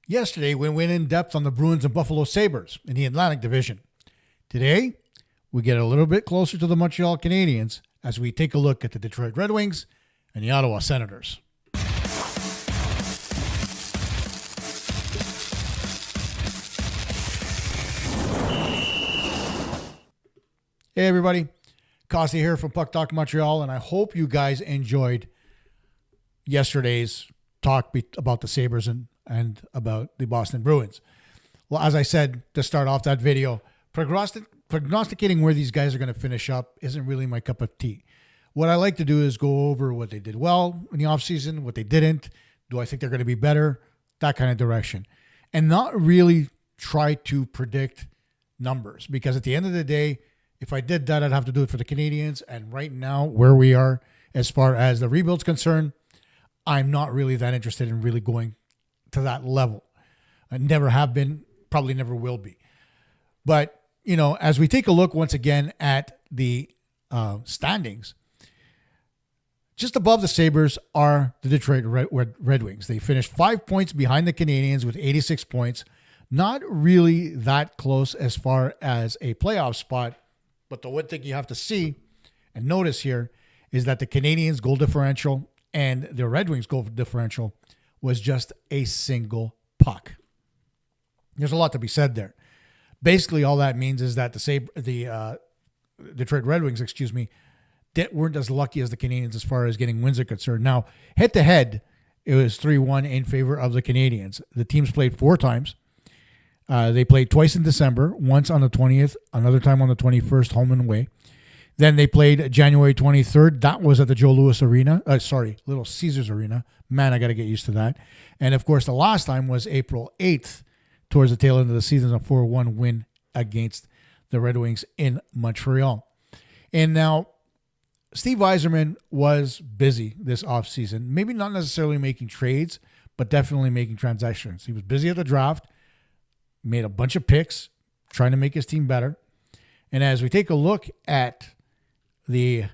Yesterday, we went in depth on the Bruins and Buffalo Sabres in the Atlantic Division. Today, we get a little bit closer to the Montreal Canadiens as we take a look at the Detroit Red Wings and the Ottawa Senators. Hey everybody, Caufield here from Puck Talk Montreal, and I hope you guys enjoyed yesterday's talk about the Sabres and about the Boston Bruins. Well, as I said to start off that video, prognosticating where these guys are going to finish up isn't really my cup of tea. What I like to do is go over what they did well in the offseason, what they didn't. Do I think they're going to be better? That kind of direction. And not really try to predict numbers, because at the end of the day, if I did that, I'd have to do it for the Canadiens. And right now, where we are as far as the rebuild's concerned, I'm not really that interested in really going to that level. I never have been, probably never will be. But, you know, as we take a look once again at the standings, just above the Sabres are the Detroit Red Wings. They finished 5 points behind the Canadiens with 86 points. Not really that close as far as a playoff spot. But the one thing you have to see and notice here is that the Canadiens' goal differential and the Red Wings' goal differential was just a single puck. There's a lot to be said there. Basically, all that means is that the Detroit Red Wings, weren't as lucky as the Canadiens as far as getting wins are concerned. Now, head-to-head, it was 3-1 in favor of the Canadiens. The teams played 4 times. They played twice in December, once on the 20th, another time on the 21st, home and away. Then they played January 23rd. That was at the Joe Louis Arena. Little Caesars Arena. Man, I got to get used to that. And, of course, the last time was April 8th, towards the tail end of the season, a 4-1 win against the Red Wings in Montreal. And now, Steve Yzerman was busy this offseason. Maybe not necessarily making trades, but definitely making transactions. He was busy at the draft. Made a bunch of picks, trying to make his team better. And as we take a look at the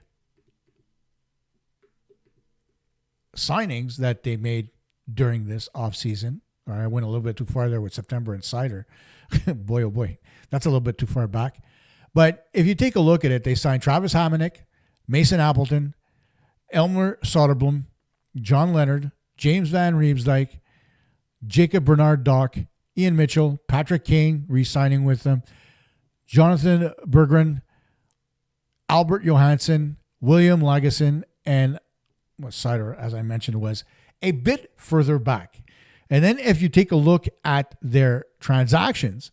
signings that they made during this offseason, or I went a little bit too far there with September and Seider. Boy, oh boy, that's a little bit too far back. But if you take a look at it, they signed Travis Hamonic, Mason Appleton, Elmer Soderblom, John Leonard, James Van Riemsdyk, Jacob Bernard-Dock, Ian Mitchell, Patrick Kane re-signing with them, Jonathan Berggren, Albert Johansson, William Lagesson, and Seider, as I mentioned, was a bit further back. And then if you take a look at their transactions,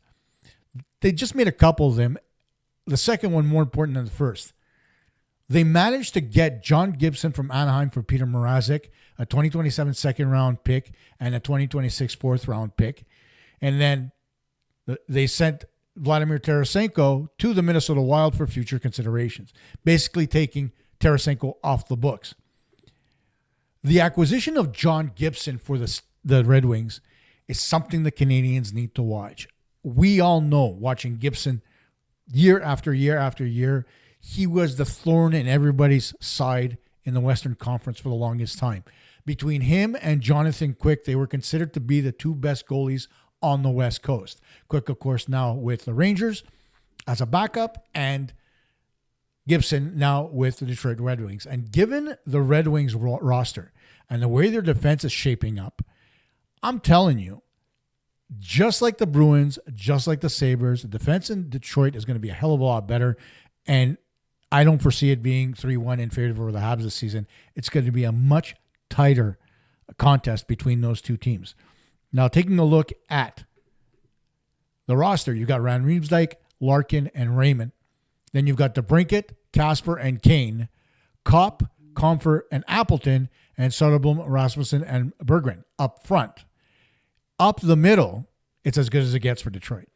they just made a couple of them. The second one more important than the first. They managed to get John Gibson from Anaheim for Peter Mrazek, a 2027 second-round pick and a 2026 fourth-round pick. And then they sent Vladimir Tarasenko to the Minnesota Wild for future considerations, basically taking Tarasenko off the books. The acquisition of John Gibson for the Red Wings is something the Canadiens need to watch. We all know, watching Gibson year after year after year, he was the thorn in everybody's side in the Western Conference for the longest time. Between him and Jonathan Quick, they were considered to be the 2 best goalies on the West Coast. Quick, of course, now with the Rangers as a backup, and Gibson now with the Detroit Red Wings. And given the Red Wings roster and the way their defense is shaping up, I'm telling you, just like the Bruins, just like the Sabres, the defense in Detroit is going to be a hell of a lot better. And I don't foresee it being 3-1 in favor of the Habs this season. It's going to be a much tighter contest between those two teams. Now, taking a look at the roster, you've got Van Riemsdyk, Larkin, and Raymond. Then you've got DeBrincat, Kasper, and Kane, Kopp, Comfort, and Appleton, and Soderblom, Rasmussen, and Berggren up front. Up the middle, it's as good as it gets for Detroit.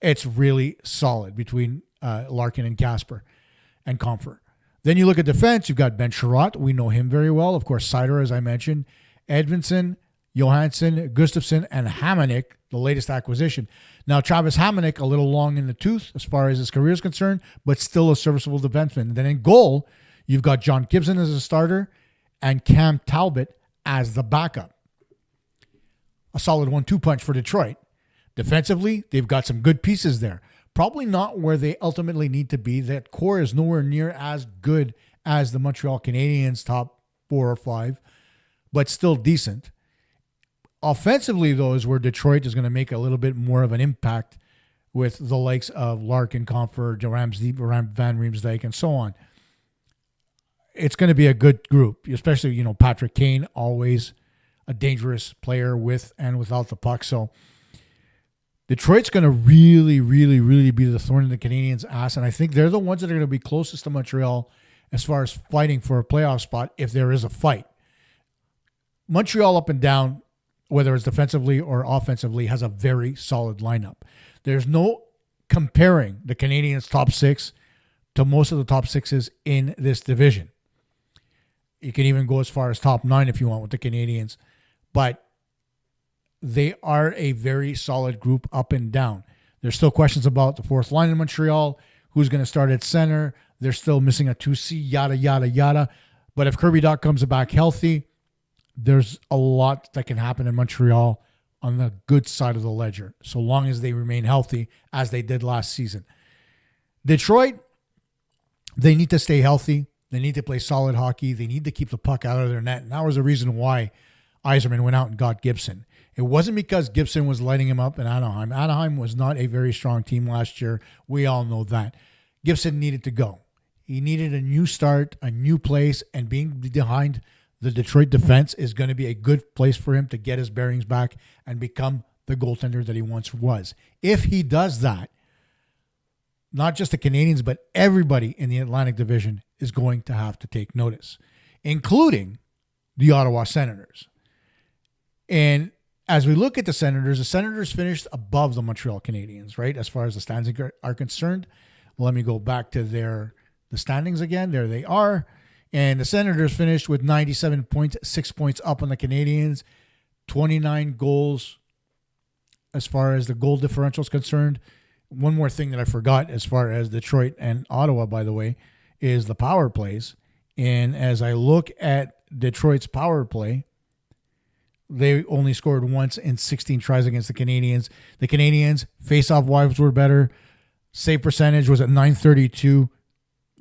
It's really solid between Larkin and Kasper and Comfort. Then you look at defense, you've got Ben Sherratt. We know him very well. Of course, Seider, as I mentioned, Edvinsson, Johansson, Gustafsson, and Hamonic, the latest acquisition. Now, Travis Hamonic, a little long in the tooth as far as his career is concerned, but still a serviceable defenseman. And then in goal, you've got John Gibson as a starter and Cam Talbot as the backup. a solid 1-2 punch for Detroit. Defensively, they've got some good pieces there. Probably not where they ultimately need to be. That core is nowhere near as good as the Montreal Canadiens top 4 or 5, but still decent. Offensively, though, is where Detroit is going to make a little bit more of an impact with the likes of Larkin, Comfort, Van Riemsdyk, and so on. It's going to be a good group, especially, Patrick Kane, always a dangerous player with and without the puck. So Detroit's going to really, really, really be the thorn in the Canadiens' ass, and I think they're the ones that are going to be closest to Montreal as far as fighting for a playoff spot if there is a fight. Montreal up and down, whether it's defensively or offensively, has a very solid lineup. There's no comparing the Canadiens' top 6 to most of the top 6s in this division. You can even go as far as top 9 if you want with the Canadiens. But they are a very solid group up and down. There's still questions about the fourth line in Montreal, who's going to start at center. They're still missing a 2C, yada, yada, yada. But if Kirby Dach comes back healthy, there's a lot that can happen in Montreal on the good side of the ledger, so long as they remain healthy, as they did last season. Detroit, they need to stay healthy. They need to play solid hockey. They need to keep the puck out of their net. And that was the reason why Yzerman went out and got Gibson. It wasn't because Gibson was lighting him up in Anaheim. Anaheim was not a very strong team last year. We all know that. Gibson needed to go. He needed a new start, a new place, and being behind the Detroit defense is going to be a good place for him to get his bearings back and become the goaltender that he once was. If he does that, not just the Canadiens, but everybody in the Atlantic Division is going to have to take notice, including the Ottawa Senators. And as we look at the Senators finished above the Montreal Canadiens, right, as far as the standings are concerned. Let me go back to the standings again. There they are. And the Senators finished with 97 points, 6 points up on the Canadiens, 29 goals as far as the goal differential is concerned. One more thing that I forgot as far as Detroit and Ottawa, by the way, is the power plays. And as I look at Detroit's power play, they only scored once in 16 tries against the Canadiens. The Canadiens' face-off wives were better. Save percentage was at .932.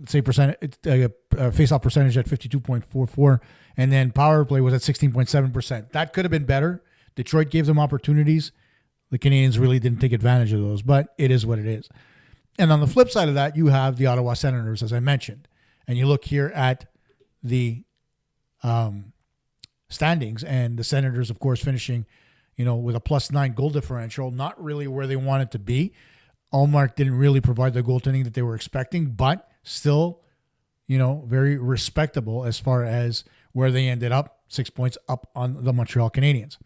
Face-off percentage at 52.44. And then power play was at 16.7%. That could have been better. Detroit gave them opportunities. The Canadiens really didn't take advantage of those, but it is what it is. And on the flip side of that, you have the Ottawa Senators, as I mentioned. And you look here at the standings, and the Senators, of course, finishing, with a +9 goal differential, not really where they wanted to be. Allmark didn't really provide the goaltending that they were expecting, but still, very respectable as far as where they ended up, 6 points up on the Montreal Canadiens.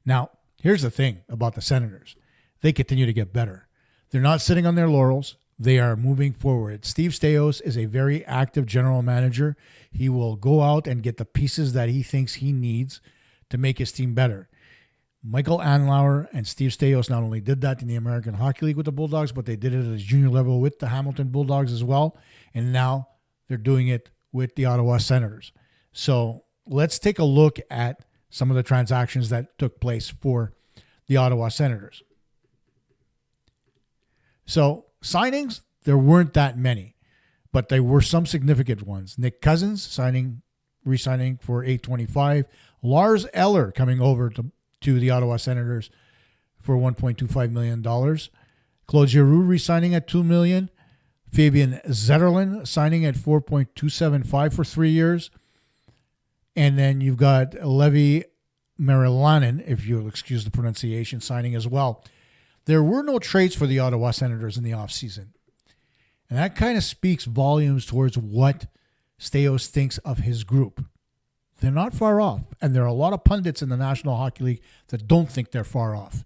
Now, here's the thing about the Senators. They continue to get better. They're not sitting on their laurels. They are moving forward. Steve Staios is a very active general manager. He will go out and get the pieces that he thinks he needs to make his team better. Michael Andlauer and Steve Staios not only did that in the American Hockey League with the Bulldogs, but they did it at the junior level with the Hamilton Bulldogs as well. And now they're doing it with the Ottawa Senators. So let's take a look at some of the transactions that took place for the Ottawa Senators. So signings, there weren't that many, but there were some significant ones. Nick Cousins re-signing for $825. Lars Eller coming over to the Ottawa Senators for $1.25 million. Claude Giroux re-signing at $2 million. Fabian Zetterlund signing at $4.275 for 3 years. And then you've got Levi Merilanen, if you'll excuse the pronunciation, signing as well. There were no trades for the Ottawa Senators in the offseason. And that kind of speaks volumes towards what Staios thinks of his group. They're not far off. And there are a lot of pundits in the National Hockey League that don't think they're far off.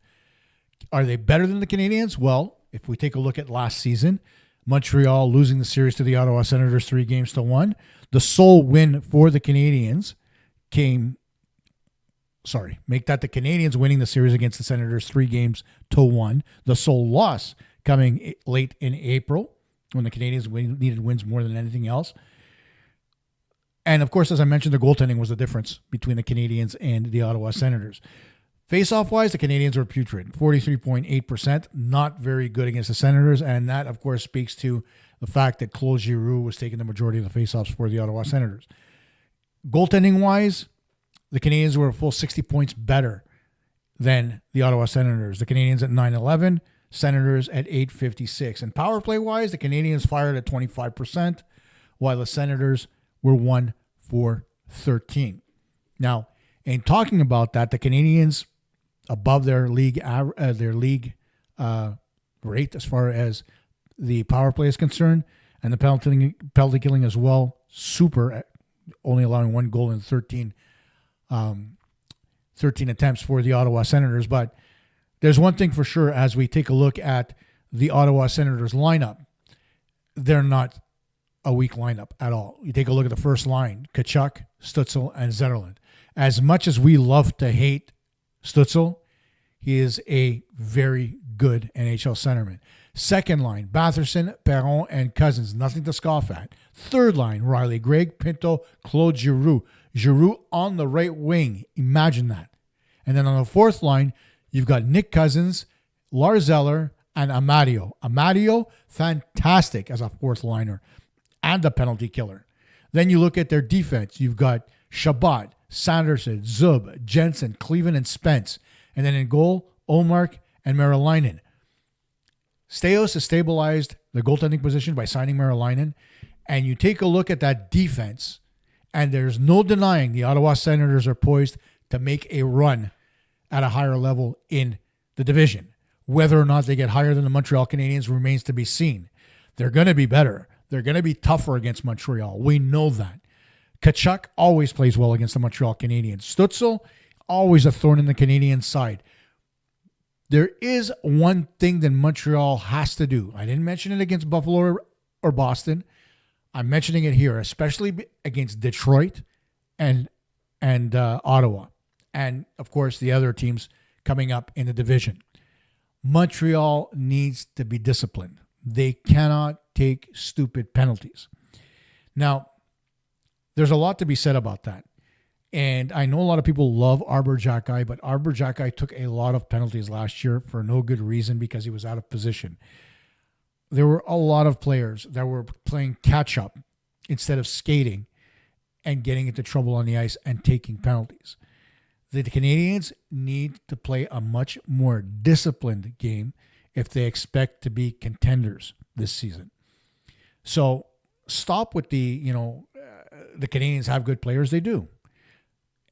Are they better than the Canadiens? Well, if we take a look at last season, Montreal losing the series to the Ottawa Senators 3-1. The sole win for the Canadiens make that the Canadiens winning the series against the Senators 3-1. The sole loss coming late in April when the Canadiens needed wins more than anything else. And of course, as I mentioned, the goaltending was the difference between the Canadiens and the Ottawa Senators. Face-off wise, the Canadiens were putrid, 43.8%, not very good against the Senators, and that, of course, speaks to the fact that Claude Giroux was taking the majority of the face-offs for the Ottawa Senators. Goaltending wise, the Canadiens were a full 60 points better than the Ottawa Senators. The Canadiens at 911, Senators at 856. And power play wise, the Canadiens fired at 25%, while the Senators were 1 for 13. Now, in talking about that, the Canadiens above their league rate as far as the power play is concerned, and the penalty killing as well, super, only allowing 1 goal in 13 attempts for the Ottawa Senators. But there's one thing for sure, as we take a look at the Ottawa Senators lineup, they're not a weak lineup at all. You take a look at the first line, Tkachuk, Stützle, and Zetterlund. As much as we love to hate Stützle, he is a very good NHL centerman. Second line, Batherson, Perron, and Cousins. Nothing to scoff at. Third line, Riley Gregg, Pinto, Claude Giroux. Giroux on the right wing. Imagine that. And then on the fourth line, you've got Nick Cousins, Lars Eller, and Amadio. Amadio, fantastic as a fourth liner and a penalty killer. Then you look at their defense. You've got Chabot, Sanderson, Zub, Jensen, Cleveland, and Spence. And then in goal, Olmark and Merolainen. Staios has stabilized the goaltending position by signing Merolainen. And you take a look at that defense, and there's no denying the Ottawa Senators are poised to make a run at a higher level in the division. Whether or not they get higher than the Montreal Canadiens remains to be seen. They're going to be better. They're going to be tougher against Montreal. We know that. Tkachuk always plays well against the Montreal Canadiens. Stützle, always a thorn in the Canadian side. There is one thing that Montreal has to do. I didn't mention it against Buffalo or Boston. I'm mentioning it here, especially against Detroit and Ottawa. And, of course, the other teams coming up in the division. Montreal needs to be disciplined. They cannot take stupid penalties. Now, there's a lot to be said about that. And I know a lot of people love Arbor Xhekaj, but Arbor Xhekaj took a lot of penalties last year for no good reason because he was out of position. There were a lot of players that were playing catch-up instead of skating and getting into trouble on the ice and taking penalties. The Canadiens need to play a much more disciplined game if they expect to be contenders this season. So stop with the Canadiens have good players. They do.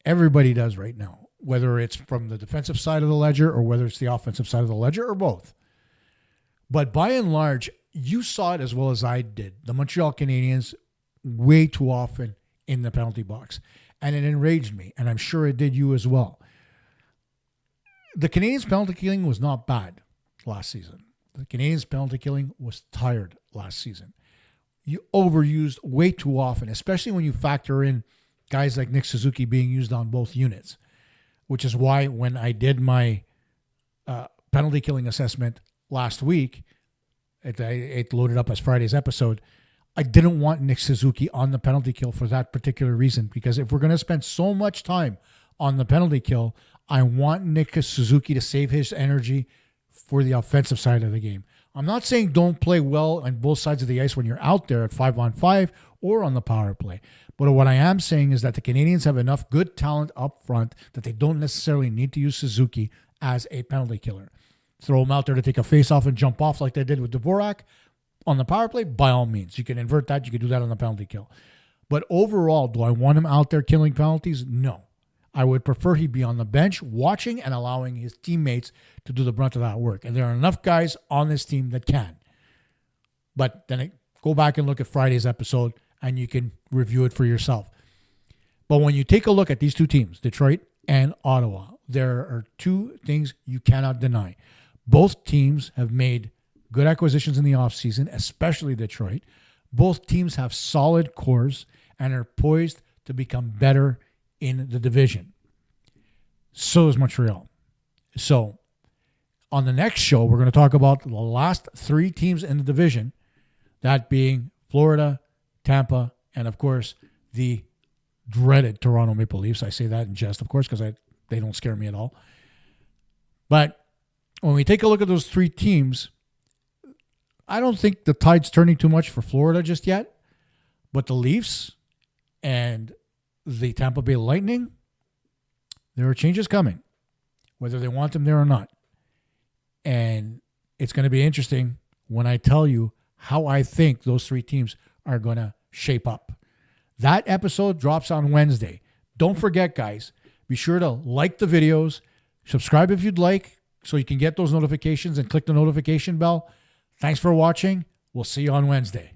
Everybody does right now, whether it's from the defensive side of the ledger or whether it's the offensive side of the ledger or both. But by and large, you saw it as well as I did. The Montreal Canadiens way too often in the penalty box. And it enraged me, and I'm sure it did you as well. The Canadiens' penalty killing was not bad last season. The Canadiens' penalty killing was tired last season. You overused way too often, especially when you factor in guys like Nick Suzuki being used on both units, which is why when I did my penalty killing assessment last week, it loaded up as Friday's episode, I didn't want Nick Suzuki on the penalty kill for that particular reason, because if we're going to spend so much time on the penalty kill, I want Nick Suzuki to save his energy for the offensive side of the game. I'm not saying don't play well on both sides of the ice when you're out there at 5-on-5 or on the power play. But what I am saying is that the Canadiens have enough good talent up front that they don't necessarily need to use Suzuki as a penalty killer. Throw him out there to take a face-off and jump off like they did with Dvorak on the power play, by all means. You can invert that. You can do that on the penalty kill. But overall, do I want him out there killing penalties? No. I would prefer he be on the bench watching and allowing his teammates to do the brunt of that work. And there are enough guys on this team that can. But then go back and look at Friday's episode and you can review it for yourself. But when you take a look at these two teams, Detroit and Ottawa, there are two things you cannot deny. Both teams have made good acquisitions in the offseason, especially Detroit. Both teams have solid cores and are poised to become better in the division. So is Montreal. So on the next show, we're going to talk about the last three teams in the division, that being Florida, Tampa, and of course, the dreaded Toronto Maple Leafs. I say that in jest, of course, because they don't scare me at all. But when we take a look at those three teams, I don't think the tide's turning too much for Florida just yet. But the Leafs and the Tampa Bay Lightning, there are changes coming, whether they want them there or not. And it's going to be interesting when I tell you how I think those three teams are going to shape up. That episode drops on Wednesday. Don't forget, guys, be sure to like the videos, subscribe if you'd like, so you can get those notifications and click the notification bell. Thanks for watching. We'll see you on Wednesday.